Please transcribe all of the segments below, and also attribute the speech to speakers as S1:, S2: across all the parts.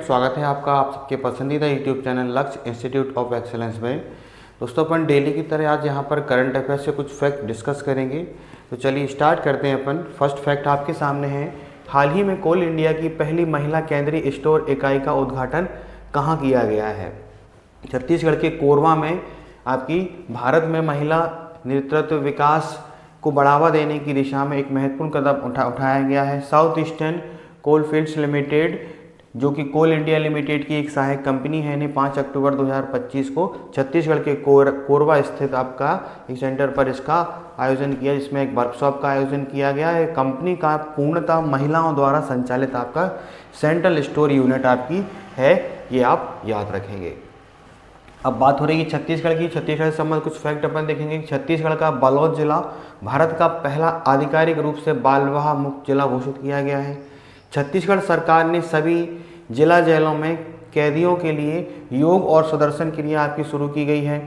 S1: स्वागत है आपका आप सबके पसंदीदा यूट्यूब चैनल लक्ष्य इंस्टीट्यूट ऑफ एक्सेलेंस में। दोस्तों अपन डेली की तरह आज यहाँ पर करंट अफेयर्स से कुछ फैक्ट डिस्कस करेंगे। तो चलिए स्टार्ट करते हैं अपन। फर्स्ट फैक्ट आपके सामने है, हाल ही में कोल इंडिया की पहली महिला केंद्रीय स्टोर इकाई का उद्घाटन कहाँ किया गया है? छत्तीसगढ़ के कोरबा में आपकी भारत में महिला नेतृत्व विकास को बढ़ावा देने की दिशा में एक महत्वपूर्ण कदम उठाया गया है। साउथ ईस्टर्न कोलफील्ड्स लिमिटेड जो कि कोल इंडिया लिमिटेड की एक सहायक कंपनी है ने 5 अक्टूबर 2025 को छत्तीसगढ़ के कोरबा स्थित आपका एक सेंटर पर इसका आयोजन किया, जिसमें एक वर्कशॉप का आयोजन किया गया है। कंपनी का पूर्णतः महिलाओं द्वारा संचालित आपका सेंट्रल स्टोर यूनिट आपकी है, ये आप याद रखेंगे। अब बात हो रही है छत्तीसगढ़ की। छत्तीसगढ़ से संबंधित कुछ फैक्ट अपन देखेंगे। छत्तीसगढ़ का बालोद जिला भारत का पहला आधिकारिक रूप से बाल विवाह मुक्त जिला घोषित किया गया है। छत्तीसगढ़ सरकार ने सभी जिला जेलों में कैदियों के लिए योग और सुदर्शन क्रिया आपकी शुरू की गई है।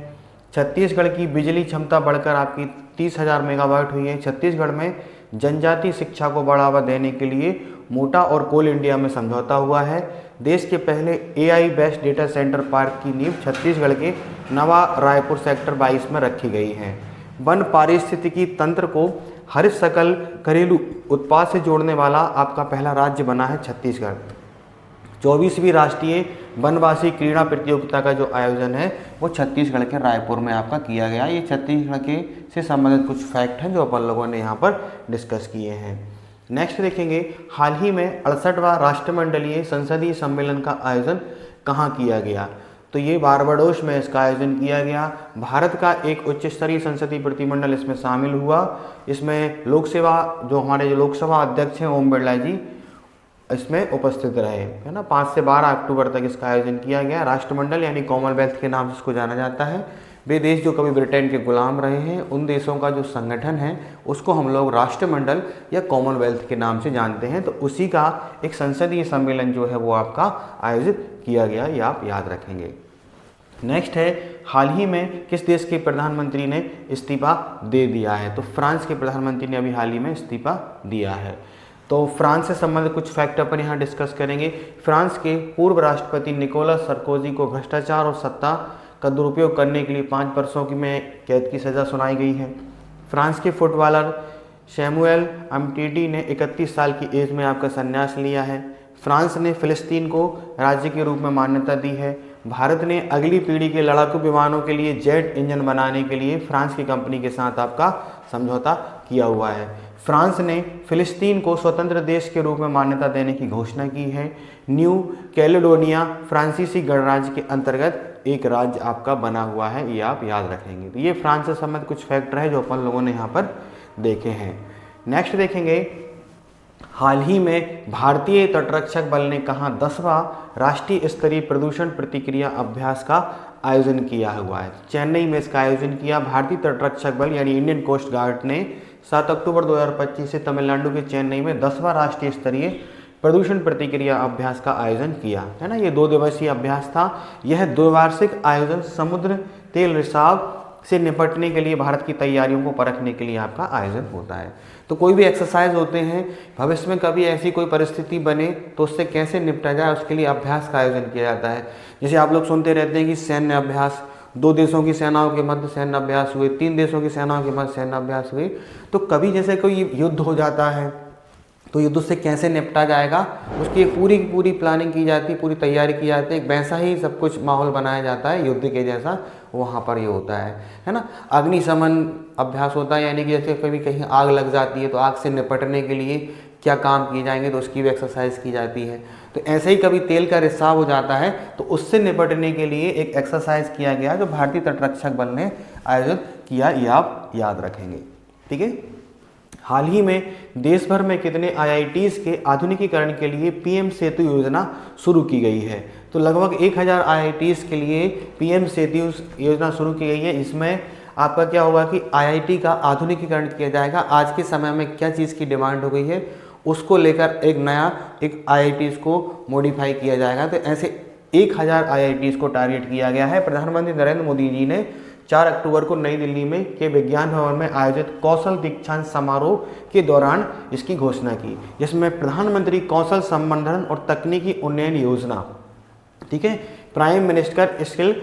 S1: छत्तीसगढ़ की बिजली क्षमता बढ़कर आपकी 30,000 मेगावाट हुई है। छत्तीसगढ़ में जनजातीय शिक्षा को बढ़ावा देने के लिए मोटा और कोल इंडिया में समझौता हुआ है। देश के पहले AI based data centre park की नींव छत्तीसगढ़ के नवा रायपुर सेक्टर 22 में रखी गई है। वन पारिस्थितिकी तंत्र को हरित सकल घरेलू उत्पाद से जोड़ने वाला आपका पहला राज्य बना है छत्तीसगढ़। 24वीं राष्ट्रीय वनवासी क्रीड़ा प्रतियोगिता का जो आयोजन है वो छत्तीसगढ़ के रायपुर में आपका किया गया। ये छत्तीसगढ़ के से संबंधित कुछ फैक्ट हैं जो अपन लोगों ने यहाँ पर डिस्कस किए हैं। नेक्स्ट देखेंगे, हाल ही में 68वां राष्ट्रमंडलीय संसदीय सम्मेलन का आयोजन कहाँ किया गया? तो ये बारबाडोस में इसका आयोजन किया गया। भारत का एक उच्च स्तरीय संसदीय प्रतिमंडल इसमें शामिल हुआ। इसमें हमारे जो लोकसभा अध्यक्ष हैं ओम बिरला जी इसमें उपस्थित रहे, है ना। 5 से 12 अक्टूबर तक इसका आयोजन किया गया। राष्ट्रमंडल यानी कॉमनवेल्थ के नाम से इसको जाना जाता है। वे देश जो कभी ब्रिटेन के गुलाम रहे हैं उन देशों का जो संगठन है उसको हम लोग राष्ट्रमंडल या कॉमनवेल्थ के नाम से जानते हैं। तो उसी का एक संसदीय सम्मेलन जो है वो आपका आयोजित किया गया, ये आप याद रखेंगे। नेक्स्ट है, हाल ही में किस देश के प्रधानमंत्री ने इस्तीफा दे दिया है? तो फ्रांस के प्रधानमंत्री ने अभी हाल ही में इस्तीफा दिया है। तो फ्रांस से संबंधित कुछ फैक्ट अपन यहाँ डिस्कस करेंगे। फ्रांस के पूर्व राष्ट्रपति निकोलस सरकोजी को भ्रष्टाचार और सत्ता का दुरुपयोग करने के लिए 5 वर्षों की कैद की सज़ा सुनाई गई है। फ्रांस के फुटबॉलर शैमुएल अमटीटी ने 31 साल की एज में आपका संन्यास लिया है। फ्रांस ने फिलिस्तीन को राज्य के रूप में मान्यता दी है। भारत ने अगली पीढ़ी के लड़ाकू विमानों के लिए जेट इंजन बनाने के लिए फ्रांस की कंपनी के साथ आपका समझौता किया हुआ है। फ्रांस ने फिलिस्तीन को स्वतंत्र देश के रूप में मान्यता देने की घोषणा की है। न्यू कैलेडोनिया फ्रांसीसी गणराज्य के अंतर्गत एक राज्य आपका बना हुआ है, ये आप याद रखेंगे। तो ये फ्रांस से संबंधित कुछ फैक्टर है जो अपन लोगों ने यहाँ पर देखे हैं। नेक्स्ट देखेंगे, हाल ही में भारतीय तटरक्षक बल ने कहाँ 10वां राष्ट्रीय स्तरीय प्रदूषण प्रतिक्रिया अभ्यास का आयोजन किया हुआ है? चेन्नई में इसका आयोजन किया। भारतीय तटरक्षक बल यानी इंडियन कोस्ट गार्ड ने 7 अक्टूबर 2025 से तमिलनाडु के चेन्नई में 10वां राष्ट्रीय स्तरीय प्रदूषण प्रतिक्रिया अभ्यास का आयोजन किया, है ना। ये 2 दिवसीय अभ्यास था। यह द्विवार्षिक आयोजन समुद्र तेल रिसाव से निपटने के लिए भारत की तैयारियों को परखने के लिए आपका आयोजन होता है। तो कोई भी एक्सरसाइज होते हैं, भविष्य में कभी ऐसी कोई परिस्थिति बने तो उससे कैसे निपटा जाए उसके लिए अभ्यास का आयोजन किया जाता है। जैसे आप लोग सुनते रहते हैं कि सैन्य अभ्यास, 2 देशों की सेनाओं के मध्य सैन्य अभ्यास हुए, 3 देशों की सेनाओं के मध्य सैन्य अभ्यास हुए। तो कभी जैसे कोई युद्ध हो जाता है तो युद्ध से कैसे निपटा जाएगा उसकी पूरी की पूरी प्लानिंग की जाती है, पूरी तैयारी की जाती है। एक वैसा ही सब कुछ माहौल बनाया जाता है युद्ध के जैसा, वहाँ पर ये होता है ना। अग्निशमन अभ्यास होता है, यानी कि जैसे कभी कहीं आग लग जाती है तो आग से निपटने के लिए क्या काम किए जाएंगे तो उसकी भी एक्सरसाइज की जाती है। तो ऐसे ही कभी तेल का रिसाव हो जाता है तो उससे निपटने के लिए एक एक्सरसाइज किया गया जो भारतीय तटरक्षक बल ने आयोजित किया, ये आप याद रखेंगे, ठीक है। हाल ही में देश भर में कितने IITs के आधुनिकीकरण के लिए PM सेतु योजना शुरू की गई है? तो लगभग 1000 IITs के लिए PM सेतु योजना शुरू की गई है। इसमें आपका क्या होगा कि IIT का आधुनिकीकरण किया जाएगा। आज के समय में क्या चीज़ की डिमांड हो गई है उसको लेकर एक IITs को मॉडिफाई किया जाएगा। तो ऐसे 1000 IITs को टारगेट किया गया है। प्रधानमंत्री नरेंद्र मोदी जी ने 4 अक्टूबर को नई दिल्ली में के विज्ञान भवन में आयोजित कौशल दीक्षांत समारोह के दौरान इसकी घोषणा की, जिसमें प्रधानमंत्री कौशल संवर्धन और तकनीकी उन्नयन योजना ठीक है। प्राइम मिनिस्टर स्किल,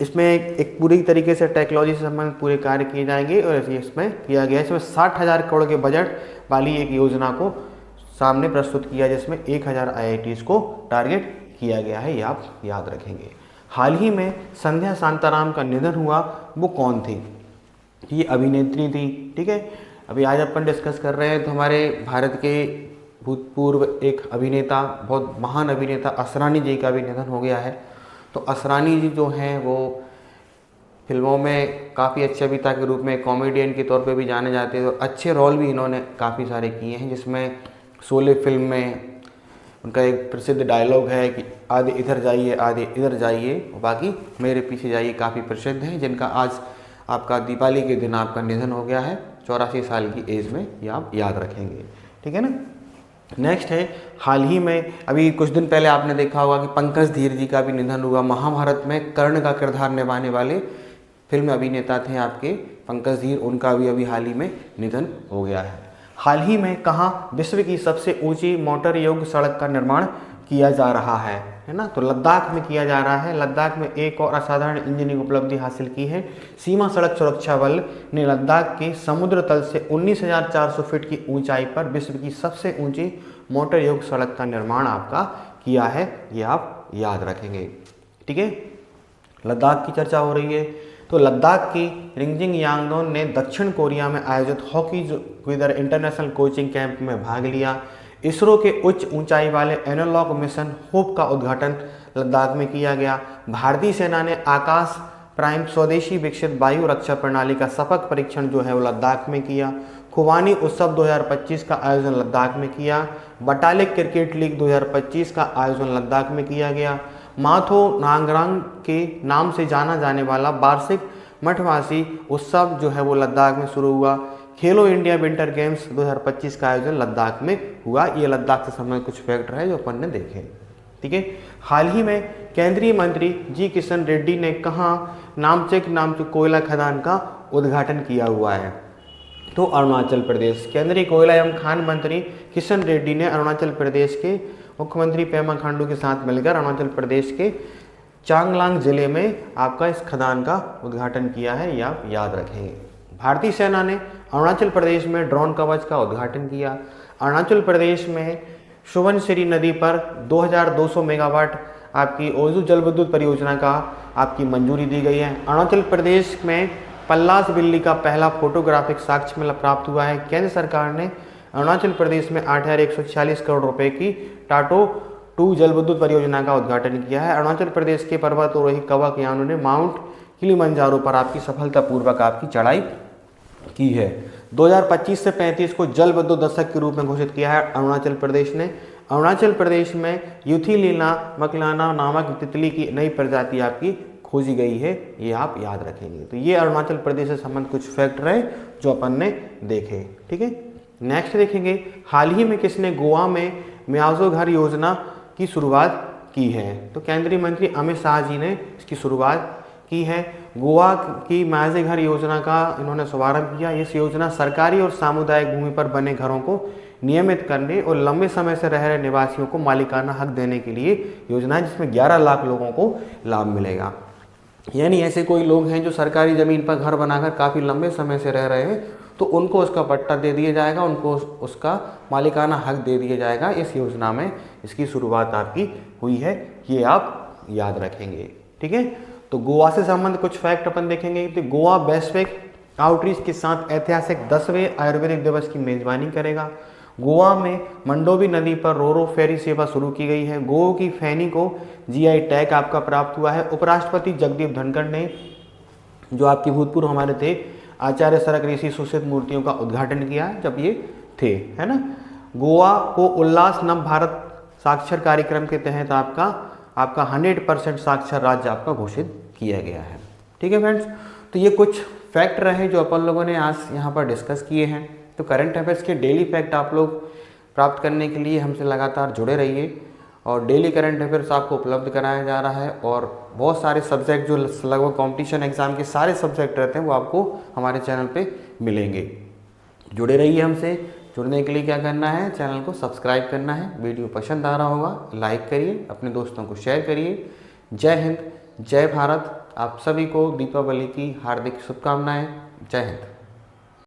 S1: इसमें एक पूरी तरीके से टेक्नोलॉजी से संबंधित पूरे कार्य किए जाएंगे और इसमें किया गया है। इसमें 60,000 करोड़ के बजट वाली एक योजना को सामने प्रस्तुत किया, जिसमें 1000 IITs को टारगेट किया गया है, ये आप याद रखेंगे। हाल ही में संध्या शांताराम का निधन हुआ, वो कौन थी? ये अभिनेत्री थी। ठीक है, अभी आज अपन डिस्कस कर रहे हैं तो हमारे भारत के भूतपूर्व एक अभिनेता, बहुत महान अभिनेता असरानी जी का भी निधन हो गया है। तो असरानी जी जो हैं वो फिल्मों में काफ़ी अच्छे अभिनेता के रूप में, कॉमेडियन के तौर पे भी जाने जाते हैं। तो अच्छे रोल भी इन्होंने काफ़ी सारे किए हैं, जिसमें शोले फिल्म में उनका एक प्रसिद्ध डायलॉग है कि आधे इधर जाइए आधे इधर जाइए, बाकी मेरे पीछे जाइए, काफ़ी प्रसिद्ध है, जिनका आज आपका दिवाली के दिन आपका निधन हो गया है 84 साल की एज में, ये आप याद रखेंगे। ठीक है ना। नेक्स्ट है, हाल ही में अभी कुछ दिन पहले आपने देखा होगा कि पंकज धीर जी का भी निधन हुआ। महाभारत में कर्ण का किरदार निभाने वाले फिल्म अभिनेता थे आपके पंकज धीर, उनका भी अभी हाल ही में निधन हो गया है। हाल ही में कहाँ विश्व की सबसे ऊंची मोटर योग्य सड़क का निर्माण किया जा रहा है ना? तो लद्दाख में किया जा रहा है। लद्दाख में एक और असाधारण इंजीनियरिंग उपलब्धि हासिल की है। सीमा सड़क सुरक्षा बल ने लद्दाख के समुद्र तल से 19,400 फीट की ऊंचाई पर विश्व की सबसे ऊंची मोटर योग्य सड़क का निर्माण आपका किया है, ये आप याद रखेंगे। ठीक है, लद्दाख की चर्चा हो रही है तो लद्दाख की रिंगजिंग यांगडोन ने दक्षिण कोरिया में आयोजित हॉकी विदर इंटरनेशनल कोचिंग कैंप में भाग लिया। इसरो के उच्च ऊंचाई वाले एनालॉग मिशन होप का उद्घाटन लद्दाख में किया गया। भारतीय सेना ने आकाश प्राइम स्वदेशी विकसित वायु रक्षा प्रणाली का सफल परीक्षण जो है वो लद्दाख में किया। खुबानी उत्सव 2025 का आयोजन लद्दाख में किया। बटालिक क्रिकेट लीग 2025 का आयोजन लद्दाख में किया गया। माथो नांगरांग के नाम से जाना जाने वाला वार्षिक मठवासी उत्सव जो है वो लद्दाख में शुरू हुआ। खेलो इंडिया विंटर गेम्स 2025 का आयोजन लद्दाख में हुआ। ये लद्दाख से संबंधित कुछ फैक्टर है जो अपन ने देखे। ठीक है, हाल ही में केंद्रीय मंत्री जी किशन रेड्डी ने कहाँ नामचेक कोयला खदान का उद्घाटन किया हुआ है? तो अरुणाचल प्रदेश। केंद्रीय कोयला एवं खान मंत्री किशन रेड्डी ने अरुणाचल प्रदेश के मुख्यमंत्री पेमा खांडू के साथ मिलकर अरुणाचल प्रदेश के चांगलांग जिले में आपका इस खदान का उद्घाटन किया है, ये आप याद रखेंगे। भारतीय सेना ने अरुणाचल प्रदेश में ड्रोन कवच का उद्घाटन किया। अरुणाचल प्रदेश में सुबनसिरी नदी पर 2200 मेगावाट आपकी ओजू जल विद्युत परियोजना का आपकी मंजूरी दी गई है। अरुणाचल प्रदेश में पल्लास बिल्ली का पहला फोटोग्राफिक साक्ष्य मिला प्राप्त हुआ है। केंद्र सरकार ने अरुणाचल प्रदेश में 8,146 करोड़ रुपए की टाटो 2 जल विद्युत परियोजना का उद्घाटन किया है। अरुणाचल प्रदेश के पर्वतारोही कवक यानों ने माउंट किलिमंजारो पर आपकी सफलतापूर्वक आपकी चढ़ाई की है। 2025 से 35 को जल विद्युत दशक के रूप में घोषित किया है अरुणाचल प्रदेश ने। अरुणाचल प्रदेश में यूथिलीना मकलाना नामक तितली की नई प्रजाति आपकी खोजी गई है, ये आप याद रखेंगे। तो ये अरुणाचल प्रदेश से संबंधित कुछ फैक्टर है जो अपन ने देखे। ठीक है, नेक्स्ट देखेंगे, हाल ही में किसने गोवा में म्याओ घर योजना की शुरुआत की है? तो केंद्रीय मंत्री अमित शाह जी ने इसकी शुरुआत की है। गोवा की म्याओ घर योजना का इन्होंने शुभारंभ किया। इस योजना सरकारी और सामुदायिक भूमि पर बने घरों को नियमित करने और लंबे समय से रह रहे निवासियों को मालिकाना हक देने के लिए योजना है, जिसमें 11 लाख लोगों को लाभ मिलेगा। यानी ऐसे कोई लोग हैं जो सरकारी ज़मीन पर घर बनाकर काफ़ी लंबे समय से रह रहे हैं, तो उनको उसका पट्टा दे दिया जाएगा, उनको उसका मालिकाना हक दे दिया जाएगा। इस योजना में इसकी शुरुआत आपकी हुई है, ये आप याद रखेंगे। ठीक है, तो गोवा से संबंधित कुछ फैक्ट अपन देखेंगे। तो गोवा वैश्विक आउटरीच के साथ ऐतिहासिक 10वें आयुर्वेदिक दिवस की मेजबानी करेगा। गोवा में मंडोवी नदी पर रोरो फेरी सेवा शुरू की गई है। गोवा की फैनी को जीआई टैग आपका प्राप्त हुआ है। उपराष्ट्रपति जगदीप धनखड़ ने, जो आपके भूतपूर्व हमारे थे आचार्य सरक ऋषि सुश्रित मूर्तियों का उद्घाटन किया है जब ये थे, है ना। गोवा को उल्लास नव भारत साक्षर कार्यक्रम के तहत आपका 100% साक्षर राज्य आपका घोषित किया गया है। ठीक है फ्रेंड्स, तो ये कुछ फैक्ट रहे जो अपन लोगों ने आज यहाँ पर डिस्कस किए हैं। तो करंट अफेयर्स के डेली फैक्ट आप लोग प्राप्त करने के लिए हमसे लगातार जुड़े रहिए, और डेली करंट अफेयर्स आपको उपलब्ध कराया जा रहा है। और बहुत सारे सब्जेक्ट जो लगभग कॉम्पिटिशन एग्जाम के सारे सब्जेक्ट रहते हैं वो आपको हमारे चैनल पे मिलेंगे। जुड़े रहिए हमसे। जुड़ने के लिए क्या करना है, चैनल को सब्सक्राइब करना है। वीडियो पसंद आ रहा होगा लाइक करिए, अपने दोस्तों को शेयर करिए। जय हिंद, जय भारत। आप सभी को दीपावली की हार्दिक शुभकामनाएं। जय हिंद।